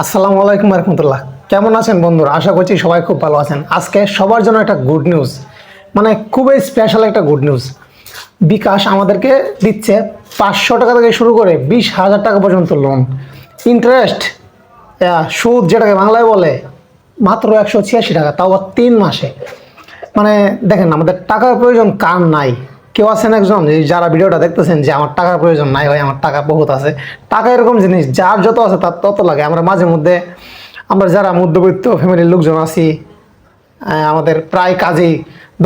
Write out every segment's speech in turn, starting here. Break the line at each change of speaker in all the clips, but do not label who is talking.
আসসালামু আলাইকুম রহমতুল্লাহ। কেমন আছেন বন্ধুরা? আশা করছি সবাই খুব ভালো আছেন। আজকে সবার জন্য একটা গুড নিউজ, মানে খুবই স্পেশাল একটা গুড নিউজ। বিকাশ আমাদেরকে দিচ্ছে 500 টাকা থেকে শুরু করে 20,000 টাকা পর্যন্ত লোন। ইন্টারেস্ট, সুদ যেটাকে বাংলায় বলে, মাত্র 186 টাকা, তাও আবার 3 মাসে। মানে দেখেন, আমাদের টাকার প্রয়োজন কার নাই? কেউ আছেন একজন যারা ভিডিওটা দেখতেছেন যে আমার টাকার প্রয়োজন নাই, ভাই আমার টাকা বহুত আছে। টাকা এরকম জিনিস, যার যত আছে তার তত লাগে। আমরা মাঝে মধ্যে, আমরা যারা মধ্যবিত্ত ফ্যামিলির লোকজন আছি, আমাদের প্রায় কাজেই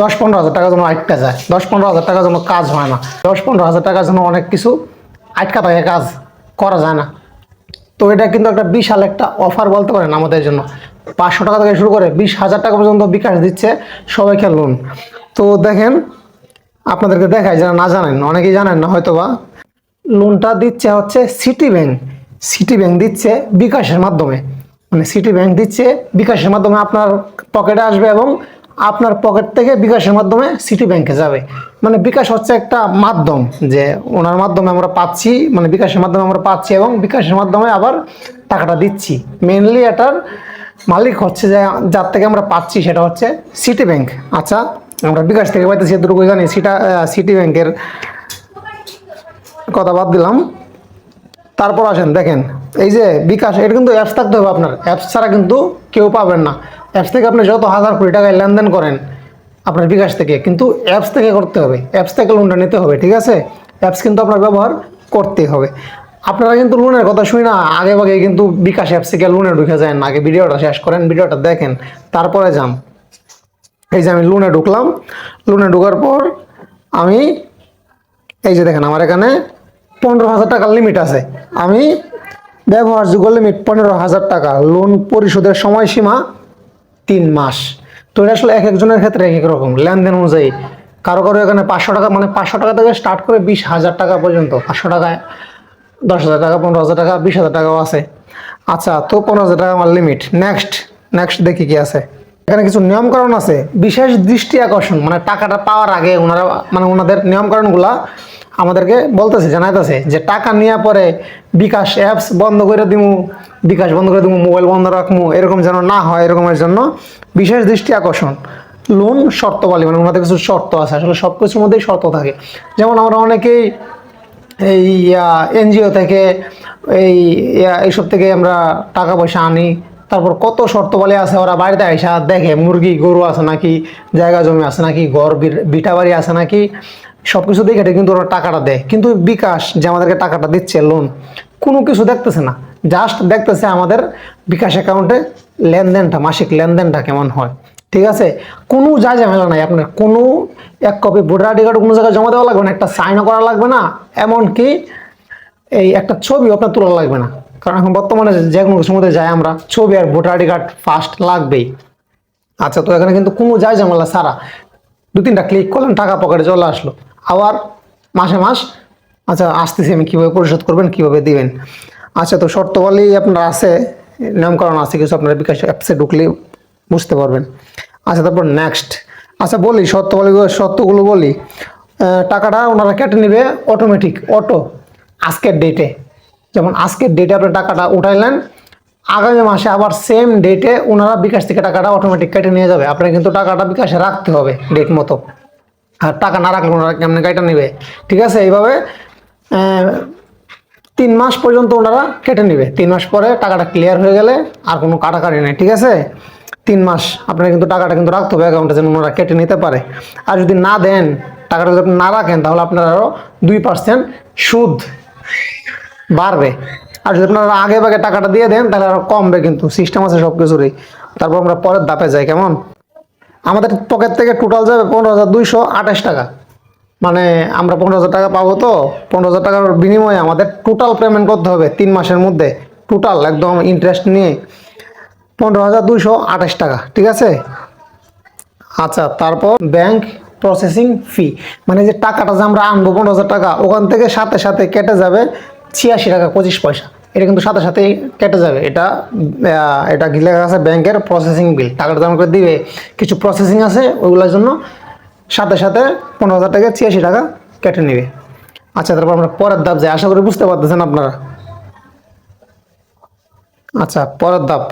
10-15 হাজার টাকার জন্য আটকা যায়। 10-15 হাজার টাকার জন্য কাজ হয় না। 10-15 হাজার টাকার জন্য অনেক কিছু আটকা থাকে, কাজ করা যায় না। তো এটা কিন্তু একটা বিশাল একটা অফার বলতে পারেন আমাদের জন্য। 500 টাকা থেকে শুরু করে 20,000 টাকা পর্যন্ত বিকাশ দিচ্ছে সবাইকে লোন। তো দেখেন, আপনাদেরকে দেখায়, যারা না জানেন, অনেকেই জানেন না হয়তোবা। লোনটা দিচ্ছে হচ্ছে সিটি ব্যাংক। সিটি ব্যাংক দিচ্ছে বিকাশের মাধ্যমে, মানে সিটি ব্যাংক দিচ্ছে বিকাশের মাধ্যমে আপনার পকেটে আসবে এবং আপনার পকেট থেকে বিকাশের মাধ্যমে সিটি ব্যাংকে যাবে। মানে বিকাশ হচ্ছে একটা মাধ্যম, যে ওনার মাধ্যমে আমরা পাচ্ছি, মানে বিকাশের মাধ্যমে আমরা পাচ্ছি এবং বিকাশের মাধ্যমে আবার টাকাটা দিচ্ছি। মেনলি এটার মালিক হচ্ছে, যে যার থেকে আমরা পাচ্ছি সেটা হচ্ছে সিটি ব্যাংক। আচ্ছা, আমরা বিকাশ থেকে পাইতেছি এতটুকু জানি। সিটি ব্যাংকের কথা বাদ দিলাম। তারপর আসেন, দেখেন এই যে বিকাশ, এটা কিন্তু অ্যাপস থাকতে হবে আপনার। অ্যাপস ছাড়া কিন্তু কেউ পাবেন না। অ্যাপস থেকে আপনি যত হাজার কোটি টাকায় লেনদেন করেন আপনার বিকাশ থেকে, কিন্তু অ্যাপস থেকে করতে হবে। অ্যাপস থেকে লোনটা নিতে হবে, ঠিক আছে? অ্যাপস কিন্তু আপনার ব্যবহার করতেই হবে। আপনারা কিন্তু লোনের কথা শুনি না, আগে ভাগে কিন্তু বিকাশ অ্যাপস থেকে লোনে ঢুকে যায় না। আগে ভিডিওটা শেষ করেন, ভিডিওটা দেখেন, তারপরে যান। এই যে আমি লোনে ঢুকলাম। লোনে ঢোকার পর আমি, এই যে দেখেন, আমার এখানে 15,000 টাকার লিমিট আছে। আমি ব্যবহারযোগ্য লিমিট 15,000 টাকা। লোন পরিশোধের সময়সীমা 3 মাস। তো এটা আসলে এক একজনের ক্ষেত্রে এক এক রকম লেনদেন অনুযায়ী। কারো কারো এখানে 500 টাকা, মানে 500 টাকা থেকে স্টার্ট করে 20,000 টাকা পর্যন্ত। 500 টাকায় 10,000 টাকা, 15,000 টাকা, 20,000 টাকাও আছে। আচ্ছা, তো 15,000 টাকা আমার লিমিট। নেক্সট নেক্সট দেখি কি আছে। এখানে কিছু নিয়মকানুন আছে। বিশেষ দৃষ্টি আকর্ষণ, মানে টাকাটা পাওয়ার আগে ওনারা, মানে ওনাদের নিয়মকানুনগুলা আমাদেরকে বলতেছে, জানাইতেছে যে টাকা নেওয়ার পরে বিকাশ অ্যাপস বন্ধ করে দিমু, বিকাশ বন্ধ করে দিমু, মোবাইল বন্ধ রাখবো, এরকম যেন না হয়। এরকমের জন্য বিশেষ দৃষ্টি আকর্ষণ। লোন শর্তবালী, মানে ওনাদের কিছু শর্ত আছে। আসলে সব কিছুর মধ্যেই শর্ত থাকে। যেমন আমরা অনেকেই এই এনজিও থেকে, এই এইসব থেকে আমরা টাকা পয়সা আনি। তারপর কত শর্তবালী আছে, ওরা বাড়িতে আইসা দেখে মুরগি গরু আছে নাকি, জায়গা জমি আছে নাকি, ঘর ভিটা বাড়ি আছে নাকি, সব কিছু দেখে কিন্তু ওরা টাকাটা দেয়। কিন্তু বিকাশ যে আমাদেরকে টাকাটা দিচ্ছে লোন, কোনো কিছু দেখতেছে না। জাস্ট দেখতেছে আমাদের বিকাশ অ্যাকাউন্টে লেনদেনটা, মাসিক লেনদেনটা কেমন হয়, ঠিক আছে? কোনো ঝামেলা নাই। আপনার কোনো এক কপি ভোটার আইডি কার্ড কোনো জায়গায় জমা দেওয়া লাগবে না, একটা সাইনও করা লাগবে না, এমনকি এই একটা ছবি আপনার তোলা লাগবে না। কারণ এখন বর্তমানে যে কোনো কিছুর মধ্যে যায় আমরা, ছবি আর ভোটার আইডি কার্ড ফার্স্ট লাগবেই। আচ্ছা, তো এখানে কিন্তু কোনো ঝামেলা ছাড়া 2-3টা ক্লিক করলেন, টাকা পকেটে চলে আসলো। আবার মাসে মাস, আচ্ছা আসতেছি আমি, কীভাবে পরিশোধ করবেন, কীভাবে দিবেন। আচ্ছা, তো শর্তবলী আপনার আছে, নিয়মকানুন আছে কিছু, আপনারা বিকাশ অ্যাপসে ঢুকলে বুঝতে পারবেন। আচ্ছা, তারপর নেক্সট। আচ্ছা বলি শর্তগুলো বলি। টাকাটা ওনারা কেটে নেবে অটোমেটিক, আজকের ডেটে। যেমন আজকের ডেটে আপনার টাকাটা উঠাইলেন, আগামী মাসে আবার সেম ডেটে ওনারা বিকাশ থেকে টাকাটা অটোমেটিক কেটে নিয়ে যাবে। আপনার কিন্তু টাকাটা বিকাশে রাখতে হবে ডেট মতো। আর টাকা না রাখলে ওনারা কেমনে কেটে নেবে, ঠিক আছে? এইভাবে 3 মাস পর্যন্ত ওনারা কেটে নেবে। 3 মাস পরে টাকাটা ক্লিয়ার হয়ে গেলে আর কোনো কাটাকাটি নেই, ঠিক আছে? 3 মাস আপনারা কিন্তু টাকাটা কিন্তু রাখতে হবে অ্যাকাউন্টে, যেন ওনারা কেটে নিতে পারে। আর যদি না দেন, টাকাটা যদি আপনি না রাখেন, তাহলে আপনার আরও 2% সুদ বাড়বে। আর যদি আপনারা আগে ভাগে টাকাটা দিয়ে দেন, তাহলে আরও কমবে। কিন্তু সিস্টেম আছে সব কিছুরই। তারপর আমরা পরের ধাপে যাই। কেমন? আমাদের পকেট থেকে টোটাল যাবে 15,228 টাকা। মানে আমরা 15,000 টাকা পাবো, তো 15,000 টাকার বিনিময়ে আমাদের টোটাল পেমেন্ট করতে হবে 3 মাসের মধ্যে। টোটাল একদম ইন্টারেস্ট নিয়ে 15,228 টাকা, ঠিক আছে? আচ্ছা, তারপর ব্যাংক প্রসেসিং ফি, মানে যে টাকাটা যে আমরা আনবো 15,000 টাকা, ওখান থেকে সাথে সাথে কেটে যাবে 86 টাকা 25 পয়সা। এটা কিন্তু সাথে সাথেই কেটে যাবে। এটা কি লেখা আছে? ব্যাংকের প্রসেসিং বিল। টাকাটা জমা করে দিবে, কিছু প্রসেসিং আছে ওইগুলোর জন্য সাথে সাথে 15,000 টাকা 86 টাকা কেটে নেবে। আচ্ছা, তারপর আমরা পরের ধাপ যাই। আশা করি বুঝতে পারতেছেন আপনারা। আচ্ছা, পরের ধাপ,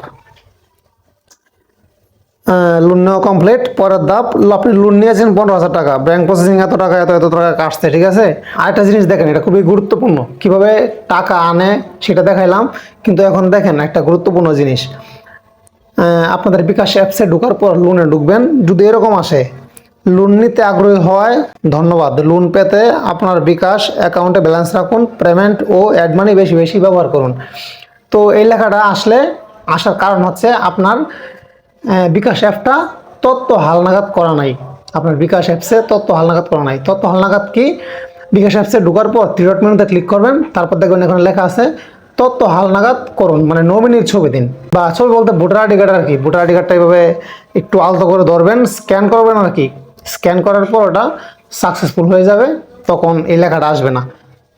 লোন নেওয়া কমপ্লিট। পরের ধাপ, আপনি লোন নিয়েছেন 15,000 টাকা, ব্যাংক প্রসেসিং এত টাকা এত টাকা কাটছে, ঠিক আছে। আরেকটা জিনিস দেখেন, এটা খুবই গুরুত্বপূর্ণ, কিভাবে টাকা আনে সেটা দেখাইলাম, কিন্তু এখন দেখেন একটা গুরুত্বপূর্ণ জিনিস। আপনাদের বিকাশ অ্যাপসে ঢোকার পর লোনে ঢুকবেন, যদি এরকম আসে লোন নিতে আগ্রহী হয় ধন্যবাদ, লোন পেতে আপনার বিকাশ অ্যাকাউন্টে ব্যালেন্স রাখুন, পেমেন্ট ও অ্যাড মানি বেশি বেশি ব্যবহার করুন। তো এই লেখাটা আসার কারণ হচ্ছে আপনার বিকাশ অ্যাপটা তথ্য হালনাগাদ করা নাই। আপনার বিকাশ অ্যাপসে তথ্য হালনাগাদ করা নাই। তথ্য হালনাগাদ কি? বিকাশ অ্যাপসে ঢোকার পর থ্রি ডট মেনুতে ক্লিক করবেন, তারপর দেখবেন এখানে লেখা আছে তথ্য হালনাগাদ করুন, মানে নমিনির ছবি দিন, বা ছবি বলতে ভোটার আইডি কার্ড আর কি। ভোটার আইডি কার্ডটা এইভাবে একটু আলতো করে ধরবেন, স্ক্যান করবেন আর কি। স্ক্যান করার পর ওটা সাকসেসফুল হয়ে যাবে, তখন এই লেখাটা আসবে না।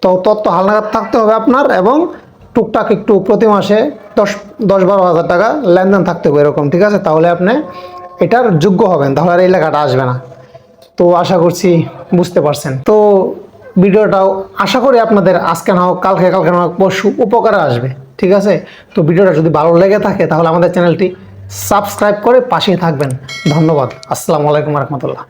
তো তথ্য হালনাগাদ থাকতে হবে আপনার, এবং টুকটাক একটু প্রতি মাসে 10-12 হাজার টাকা লেনদেন থাকতে হবে এরকম, ঠিক আছে। তাহলে আপনি এটার যোগ্য হবেন, তাহলে আর এই লেখাটা আসবে না। তো আশা করছি বুঝতে পারছেন। তো ভিডিওটাও আশা করি আপনাদের আজকে না হোক কালকে না হোক পরশু উপকারে আসবে, ঠিক আছে। তো ভিডিওটা যদি ভালো লেগে থাকে তাহলে আমাদের চ্যানেলটি সাবস্ক্রাইব করে পাশেই থাকবেন। ধন্যবাদ। আসসালামু আলাইকুম রহমতুল্লাহ।